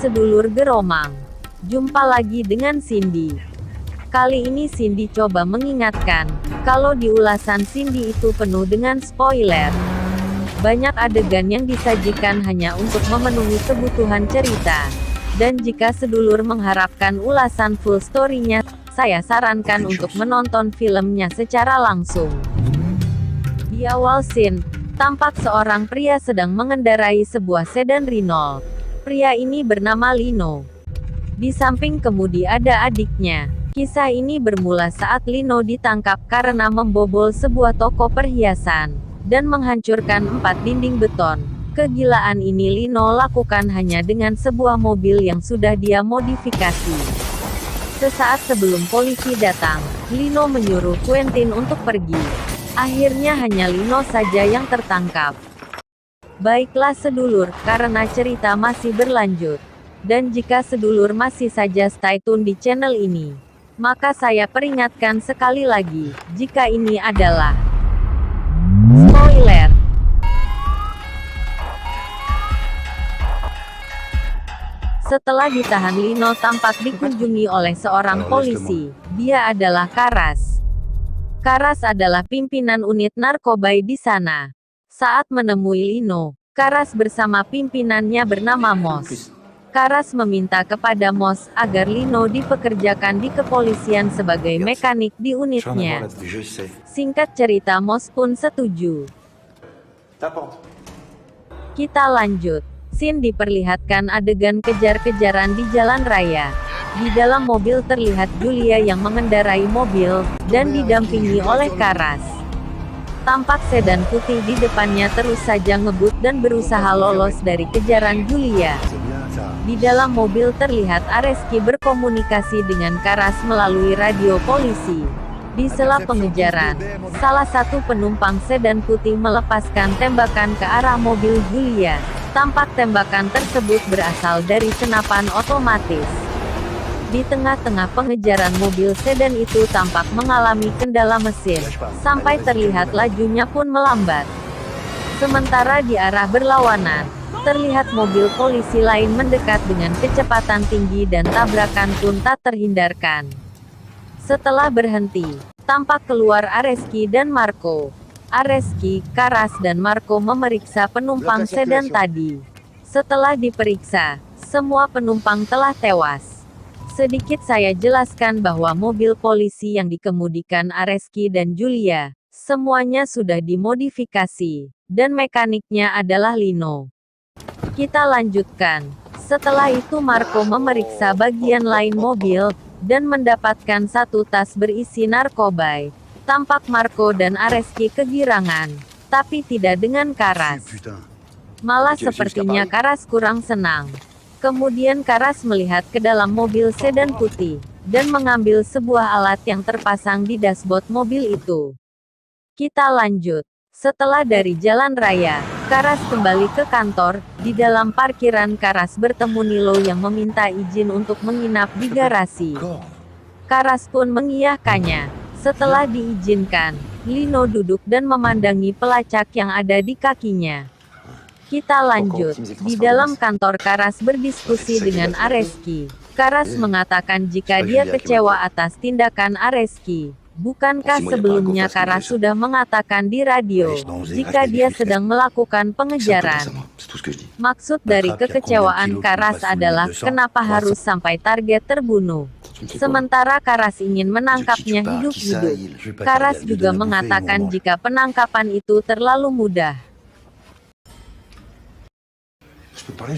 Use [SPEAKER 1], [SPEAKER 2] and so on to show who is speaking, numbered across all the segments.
[SPEAKER 1] sedulur Geromang. Jumpa lagi dengan Cindy. Kali ini Cindy coba mengingatkan, kalau di ulasan Cindy itu penuh dengan spoiler. Banyak adegan yang disajikan hanya untuk memenuhi kebutuhan cerita. Dan jika sedulur mengharapkan ulasan full story-nya, saya sarankan untuk menonton filmnya secara langsung. Di awal scene, tampak seorang pria sedang mengendarai sebuah sedan Renault. Pria ini bernama Lino. Di samping kemudi ada adiknya. Kisah ini bermula saat Lino ditangkap karena membobol sebuah toko perhiasan dan menghancurkan 4 dinding beton. Kegilaan ini Lino lakukan hanya dengan sebuah mobil yang sudah dia modifikasi. Sesaat sebelum polisi datang, Lino menyuruh Quentin untuk pergi. Akhirnya hanya Lino saja yang tertangkap. Baiklah sedulur, karena cerita masih berlanjut. Dan jika sedulur masih saja stay tune di channel ini, maka saya peringatkan sekali lagi, jika ini adalah spoiler. Setelah ditahan, Lino tampak dikunjungi oleh seorang polisi. Dia adalah Karas. Karas adalah pimpinan unit narkoba di sana. Saat menemui Lino, Karas bersama pimpinannya bernama Mos. Karas meminta kepada Mos agar Lino dipekerjakan di kepolisian sebagai mekanik di unitnya. Singkat cerita, Mos pun setuju. Kita lanjut. Scene diperlihatkan adegan kejar-kejaran di jalan raya. Di dalam mobil terlihat Julia yang mengendarai mobil, dan didampingi oleh Karas. Tampak sedan putih di depannya terus saja ngebut dan berusaha lolos dari kejaran Julia. Di dalam mobil terlihat Areski berkomunikasi dengan Karas melalui radio polisi. Di sela pengejaran, salah satu penumpang sedan putih melepaskan tembakan ke arah mobil Julia. Tampak tembakan tersebut berasal dari senapan otomatis. Di tengah-tengah pengejaran, mobil sedan itu tampak mengalami kendala mesin, sampai terlihat lajunya pun melambat. Sementara di arah berlawanan, terlihat mobil polisi lain mendekat dengan kecepatan tinggi dan tabrakan pun tak terhindarkan. Setelah berhenti, tampak keluar Areski dan Marco. Areski, Karas dan Marco memeriksa penumpang sedan tadi. Setelah diperiksa, semua penumpang telah tewas. Sedikit saya jelaskan bahwa mobil polisi yang dikemudikan Areski dan Julia, semuanya sudah dimodifikasi, dan mekaniknya adalah Lino. Kita lanjutkan. Setelah itu Marco memeriksa bagian lain mobil, dan mendapatkan satu tas berisi narkoba. Tampak Marco dan Areski kegirangan, tapi tidak dengan Karas. Malah sepertinya Karas kurang senang. Kemudian Karas melihat ke dalam mobil sedan putih, dan mengambil sebuah alat yang terpasang di dashboard mobil itu. Kita lanjut. Setelah dari jalan raya, Karas kembali ke kantor. Di dalam parkiran Karas bertemu Nilo yang meminta izin untuk menginap di garasi. Karas pun mengiyakannya. Setelah diizinkan, Lino duduk dan memandangi pelacak yang ada di kakinya. Kita lanjut. Di dalam kantor Karas berdiskusi dengan Areski. Karas mengatakan jika dia kecewa atas tindakan Areski. Bukankah sebelumnya Karas sudah mengatakan di radio, jika dia sedang melakukan pengejaran? Maksud dari kekecewaan Karas adalah kenapa harus sampai target terbunuh. Sementara Karas ingin menangkapnya hidup-hidup. Karas juga mengatakan jika penangkapan itu terlalu mudah.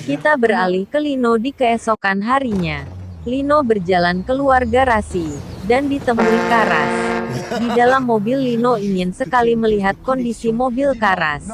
[SPEAKER 1] Kita beralih ke Lino di keesokan harinya. Lino berjalan keluar garasi, dan ditemui Karas. Di dalam mobil Lino ingin sekali melihat kondisi mobil Karas.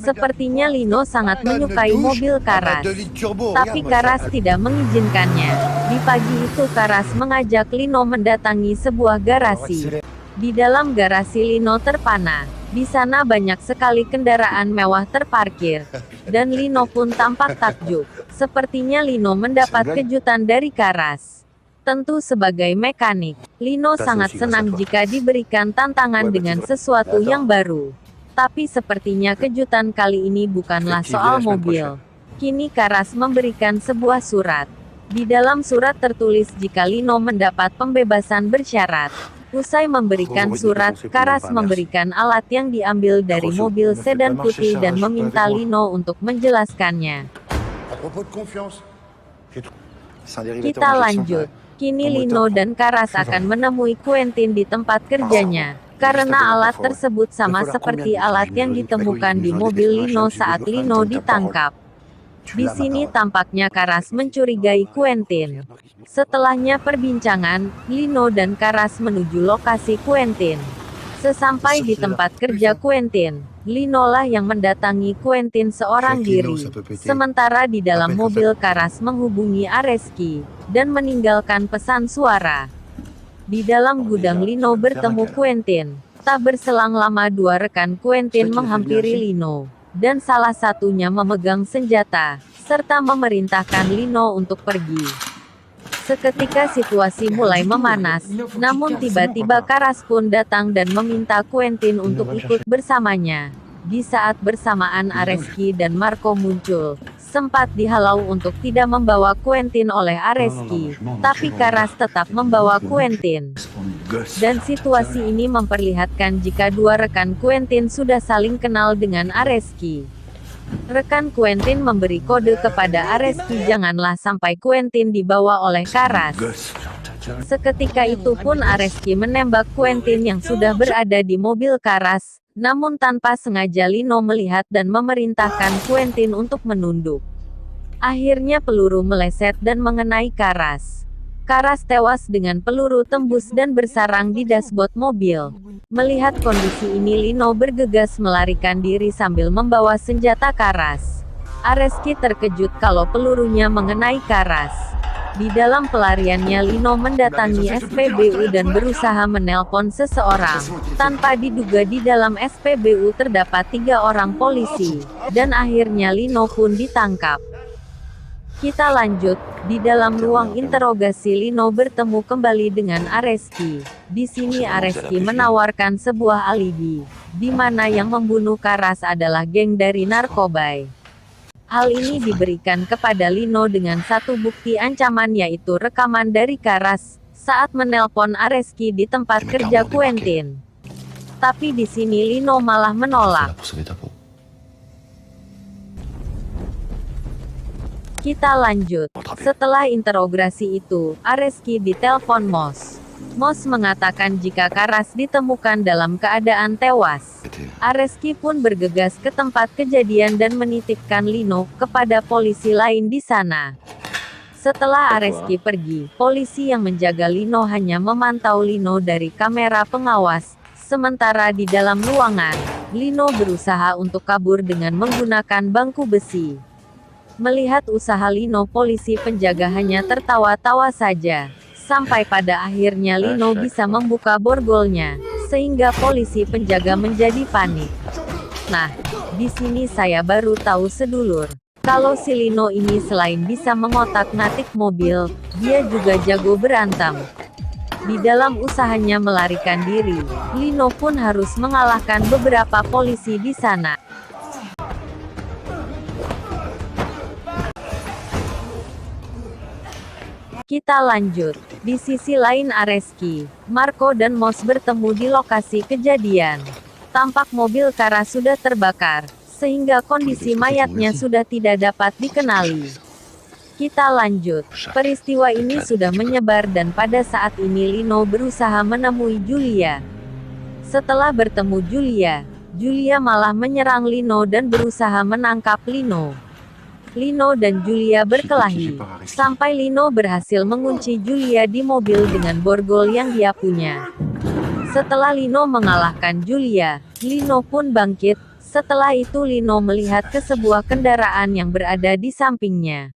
[SPEAKER 1] Sepertinya Lino sangat menyukai mobil Karas. Tapi Karas tidak mengizinkannya. Di pagi itu Karas mengajak Lino mendatangi sebuah garasi. Di dalam garasi Lino terpana. Di sana banyak sekali kendaraan mewah terparkir. Dan Lino pun tampak takjub. Sepertinya Lino mendapat kejutan dari Karas. Tentu sebagai mekanik, Lino sangat senang jika diberikan tantangan dengan sesuatu yang baru. Tapi sepertinya kejutan kali ini bukanlah soal mobil. Kini Karas memberikan sebuah surat. Di dalam surat tertulis jika Lino mendapat pembebasan bersyarat. Usai memberikan surat, Karas memberikan alat yang diambil dari mobil sedan putih dan meminta Lino untuk menjelaskannya. Kita lanjut. Kini Lino dan Karas akan menemui Quentin di tempat kerjanya. Karena alat tersebut sama seperti alat yang ditemukan di mobil Lino saat Lino ditangkap. Di sini tampaknya Karas mencurigai Quentin. Setelahnya perbincangan, Lino dan Karas menuju lokasi Quentin. Sesampai di tempat kerja Quentin, Lino lah yang mendatangi Quentin seorang diri. Sementara di dalam mobil Karas menghubungi Areski, dan meninggalkan pesan suara. Di dalam gudang Lino bertemu Quentin. Tak berselang lama dua rekan Quentin menghampiri Lino. Dan salah satunya memegang senjata, serta memerintahkan Lino untuk pergi. Seketika situasi mulai memanas, namun tiba-tiba Karas pun datang dan meminta Quentin untuk ikut bersamanya. Di saat bersamaan Areski dan Marco muncul, sempat dihalau untuk tidak membawa Quentin oleh Areski, tapi Karas tetap membawa Quentin. Dan situasi ini memperlihatkan jika dua rekan Quentin sudah saling kenal dengan Areski. Rekan Quentin memberi kode kepada Areski janganlah sampai Quentin dibawa oleh Karas. Seketika itu pun Areski menembak Quentin yang sudah berada di mobil Karas, namun tanpa sengaja Lino melihat dan memerintahkan Quentin untuk menunduk. Akhirnya peluru meleset dan mengenai Karas. Karas tewas dengan peluru tembus dan bersarang di dashboard mobil. Melihat kondisi ini Lino bergegas melarikan diri sambil membawa senjata Karas. Areski terkejut kalau pelurunya mengenai Karas. Di dalam pelariannya Lino mendatangi SPBU dan berusaha menelpon seseorang. Tanpa diduga di dalam SPBU terdapat 3 orang polisi. Dan akhirnya Lino pun ditangkap. Kita lanjut, di dalam ruang interogasi Lino bertemu kembali dengan Areski. Di sini Areski menawarkan sebuah alibi, di mana yang membunuh Karas adalah geng dari Narkobai. Hal ini diberikan kepada Lino dengan satu bukti ancaman yaitu rekaman dari Karas, saat menelpon Areski di tempat kerja Quentin. Tapi di sini Lino malah menolak. Kita lanjut. Setelah interogasi itu, Areski ditelepon Moss. Moss mengatakan jika Karas ditemukan dalam keadaan tewas. Areski pun bergegas ke tempat kejadian dan menitipkan Lino kepada polisi lain di sana. Setelah Areski pergi, polisi yang menjaga Lino hanya memantau Lino dari kamera pengawas. Sementara di dalam ruangan, Lino berusaha untuk kabur dengan menggunakan bangku besi. Melihat usaha Lino, polisi penjaga hanya tertawa-tawa saja. Sampai pada akhirnya Lino bisa membuka borgolnya, sehingga polisi penjaga menjadi panik. Nah, di sini saya baru tahu sedulur. Kalau si Lino ini selain bisa mengotak-ngatik mobil, dia juga jago berantem. Di dalam usahanya melarikan diri, Lino pun harus mengalahkan beberapa polisi di sana. Kita lanjut. Di sisi lain Areski, Marco dan Moss bertemu di lokasi kejadian. Tampak mobil Karas sudah terbakar, sehingga kondisi mayatnya sudah tidak dapat dikenali. Kita lanjut. Peristiwa ini sudah menyebar dan pada saat ini Lino berusaha menemui Julia. Setelah bertemu Julia, Julia malah menyerang Lino dan berusaha menangkap Lino. Lino dan Julia berkelahi, sampai Lino berhasil mengunci Julia di mobil dengan borgol yang dia punya. Setelah Lino mengalahkan Julia, Lino pun bangkit. Setelah itu Lino melihat ke sebuah kendaraan yang berada di sampingnya.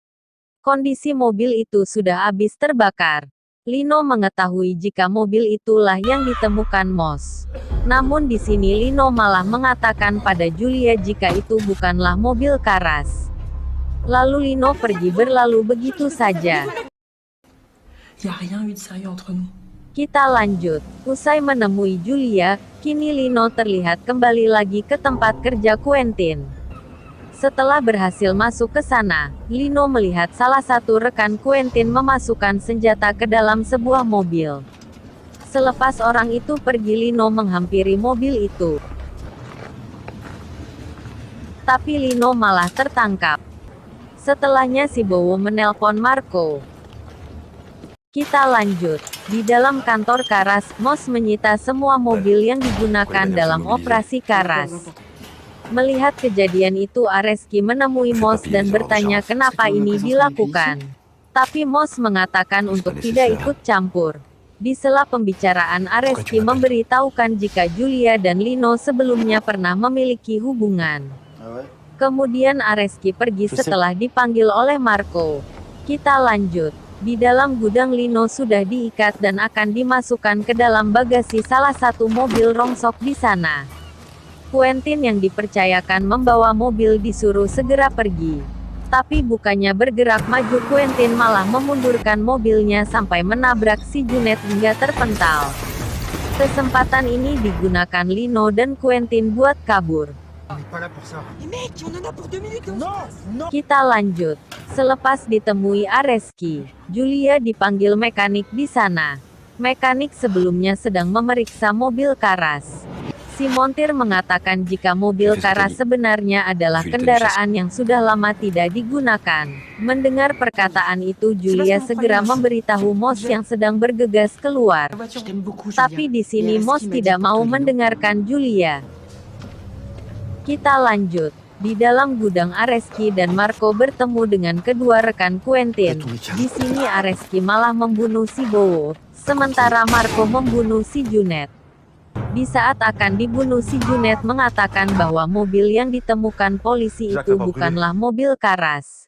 [SPEAKER 1] Kondisi mobil itu sudah habis terbakar. Lino mengetahui jika mobil itulah yang ditemukan Moss. Namun di sini Lino malah mengatakan pada Julia jika itu bukanlah mobil Karas. Lalu Lino pergi berlalu begitu saja. Kita lanjut. Usai menemui Julia, kini Lino terlihat kembali lagi ke tempat kerja Quentin. Setelah berhasil masuk ke sana, Lino melihat salah satu rekan Quentin memasukkan senjata ke dalam sebuah mobil. Selepas orang itu pergi, Lino menghampiri mobil itu. Tapi Lino malah tertangkap. Setelahnya si Bowo menelpon Marco. Kita lanjut. Di dalam kantor Karas, Moss menyita semua mobil yang digunakan dalam operasi Karas. Melihat kejadian itu, Areski menemui Moss dan bertanya kenapa ini dilakukan. Tapi Moss mengatakan untuk tidak ikut campur. Di sela pembicaraan, Areski memberitahukan jika Julia dan Lino sebelumnya pernah memiliki hubungan. Kemudian Areski pergi setelah dipanggil oleh Marco. Kita lanjut. Di dalam gudang, Lino sudah diikat dan akan dimasukkan ke dalam bagasi salah satu mobil rongsok di sana. Quentin yang dipercayakan membawa mobil disuruh segera pergi. Tapi bukannya bergerak maju, Quentin malah memundurkan mobilnya sampai menabrak si Junet hingga terpental. Kesempatan ini digunakan Lino dan Quentin buat kabur. Kita lanjut. Selepas ditemui Areski, Julia dipanggil mekanik di sana. Mekanik sebelumnya sedang memeriksa mobil Karas. Si montir mengatakan jika mobil Karas sebenarnya adalah kendaraan yang sudah lama tidak digunakan. Mendengar perkataan itu, Julia segera memberitahu Moss yang sedang bergegas keluar. Tapi di sini Moss tidak mau mendengarkan Julia. Kita lanjut. Di dalam gudang, Areski dan Marco bertemu dengan kedua rekan Quentin. Di sini Areski malah membunuh si Bowo, sementara Marco membunuh si Junet. Di saat akan dibunuh, si Junet mengatakan bahwa mobil yang ditemukan polisi itu bukanlah mobil Karas.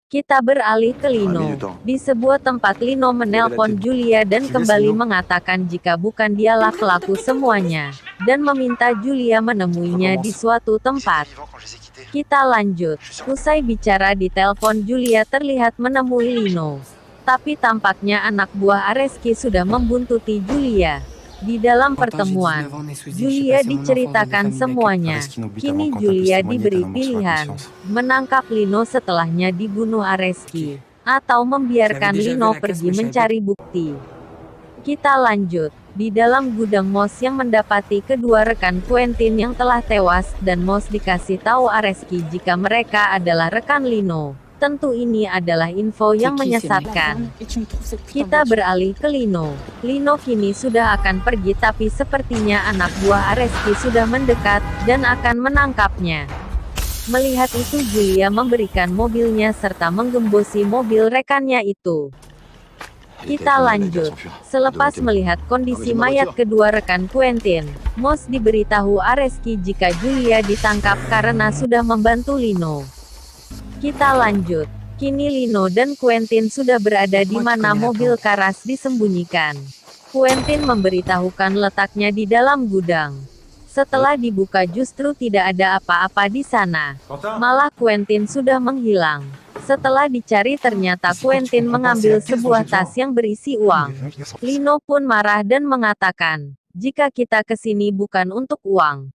[SPEAKER 1] Kita beralih ke Lino. Di sebuah tempat, Lino menelpon Julia dan kembali mengatakan jika bukan dialah pelaku semuanya, dan meminta Julia menemuinya di suatu tempat. Kita lanjut. Usai bicara di telepon, Julia terlihat menemui Lino. Tapi tampaknya anak buah Areski sudah membuntuti Julia. Di dalam pertemuan, Julia diceritakan semuanya. Kini Julia diberi pilihan, menangkap Lino setelahnya dibunuh Areski, atau membiarkan Lino pergi mencari bukti. Kita lanjut. Di dalam gudang, Moss yang mendapati kedua rekan Quentin yang telah tewas, dan Moss dikasih tahu Areski jika mereka adalah rekan Lino. Tentu ini adalah info yang menyesatkan. Kita beralih ke Lino. Lino kini sudah akan pergi, tapi sepertinya anak buah Areski sudah mendekat, dan akan menangkapnya. Melihat itu, Julia memberikan mobilnya serta menggembosi mobil rekannya itu. Kita lanjut. Selepas melihat kondisi mayat kedua rekan Quentin, Moss diberitahu Areski jika Julia ditangkap karena sudah membantu Lino. Kita lanjut. Kini Lino dan Quentin sudah berada di mana mobil Karas disembunyikan. Quentin memberitahukan letaknya di dalam gudang. Setelah dibuka, justru tidak ada apa-apa di sana. Malah Quentin sudah menghilang. Setelah dicari, ternyata Quentin mengambil sebuah tas yang berisi uang. Lino pun marah dan mengatakan, jika kita ke sini bukan untuk uang.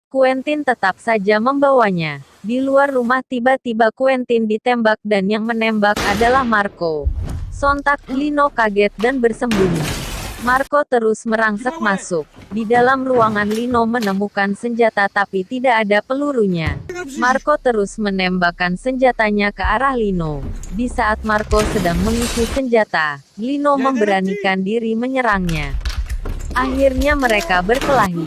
[SPEAKER 1] Quentin tetap saja membawanya. Di luar rumah, tiba-tiba Quentin ditembak dan yang menembak adalah Marco. Sontak Lino kaget dan bersembunyi. Marco terus merangsek masuk. Di dalam ruangan, Lino menemukan senjata tapi tidak ada pelurunya. Marco terus menembakkan senjatanya ke arah Lino. Di saat Marco sedang mengisi senjata, Lino memberanikan diri menyerangnya. Akhirnya mereka berkelahi.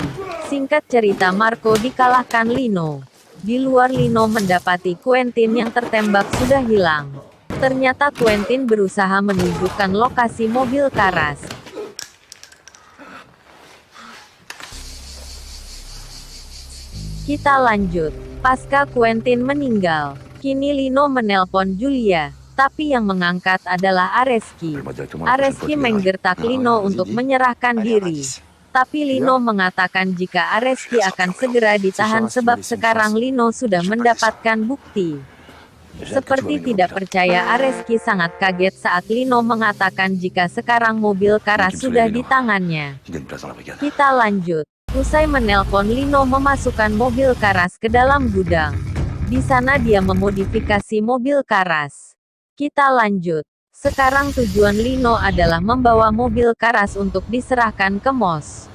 [SPEAKER 1] Singkat cerita, Marco dikalahkan Lino. Di luar, Lino mendapati Quentin yang tertembak sudah hilang. Ternyata Quentin berusaha menunjukkan lokasi mobil Karas. Kita lanjut. Pasca Quentin meninggal, kini Lino menelpon Julia. Tapi yang mengangkat adalah Areski. Areski menggertak Lino untuk menyerahkan diri. Tapi Lino mengatakan jika Areski akan segera ditahan sebab sekarang Lino sudah mendapatkan bukti. Seperti tidak percaya, Areski sangat kaget saat Lino mengatakan jika sekarang mobil Karas sudah di tangannya. Kita lanjut. Usai menelpon, Lino memasukkan mobil Karas ke dalam gudang. Di sana dia memodifikasi mobil Karas. Kita lanjut. Sekarang tujuan Lino adalah membawa mobil Karas untuk diserahkan ke Moss.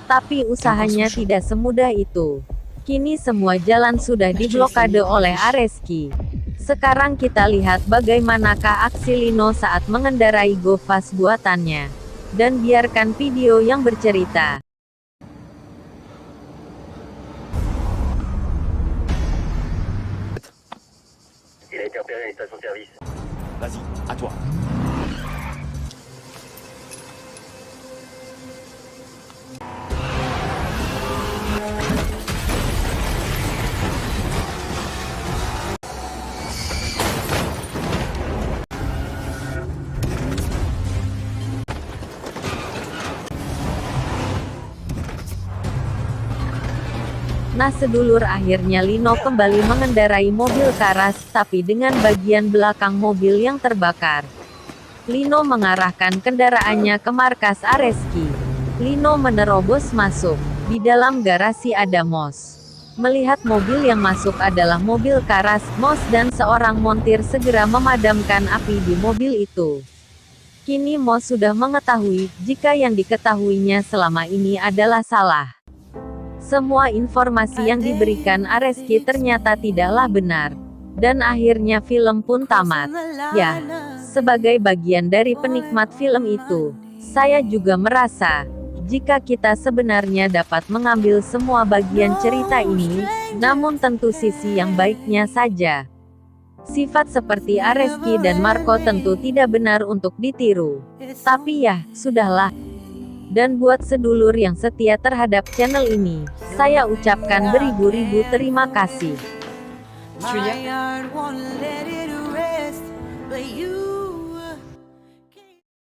[SPEAKER 1] Tapi usahanya tidak semudah itu. Kini semua jalan sudah diblokade oleh Areski. Sekarang kita lihat bagaimanakah aksi Lino saat mengendarai Go Fast buatannya. Dan biarkan video yang bercerita.
[SPEAKER 2] Il a été repéré à une station-service.
[SPEAKER 3] Vas-y, à toi.
[SPEAKER 1] Nah sedulur, akhirnya Lino kembali mengendarai mobil Karas, tapi dengan bagian belakang mobil yang terbakar. Lino mengarahkan kendaraannya ke markas Areski. Lino menerobos masuk. Di dalam garasi ada Moss. Melihat mobil yang masuk adalah mobil Karas, Moss dan seorang montir segera memadamkan api di mobil itu. Kini Moss sudah mengetahui, jika yang diketahuinya selama ini adalah salah. Semua informasi yang diberikan Areski ternyata tidaklah benar. Dan akhirnya film pun tamat. Ya, sebagai bagian dari penikmat film itu, saya juga merasa, jika kita sebenarnya dapat mengambil semua bagian cerita ini, namun tentu sisi yang baiknya saja. Sifat seperti Areski dan Marco tentu tidak benar untuk ditiru. Tapi ya, sudahlah. Dan buat sedulur yang setia terhadap channel ini, saya ucapkan beribu-ribu terima kasih.
[SPEAKER 4] My heart won't let it rest, but you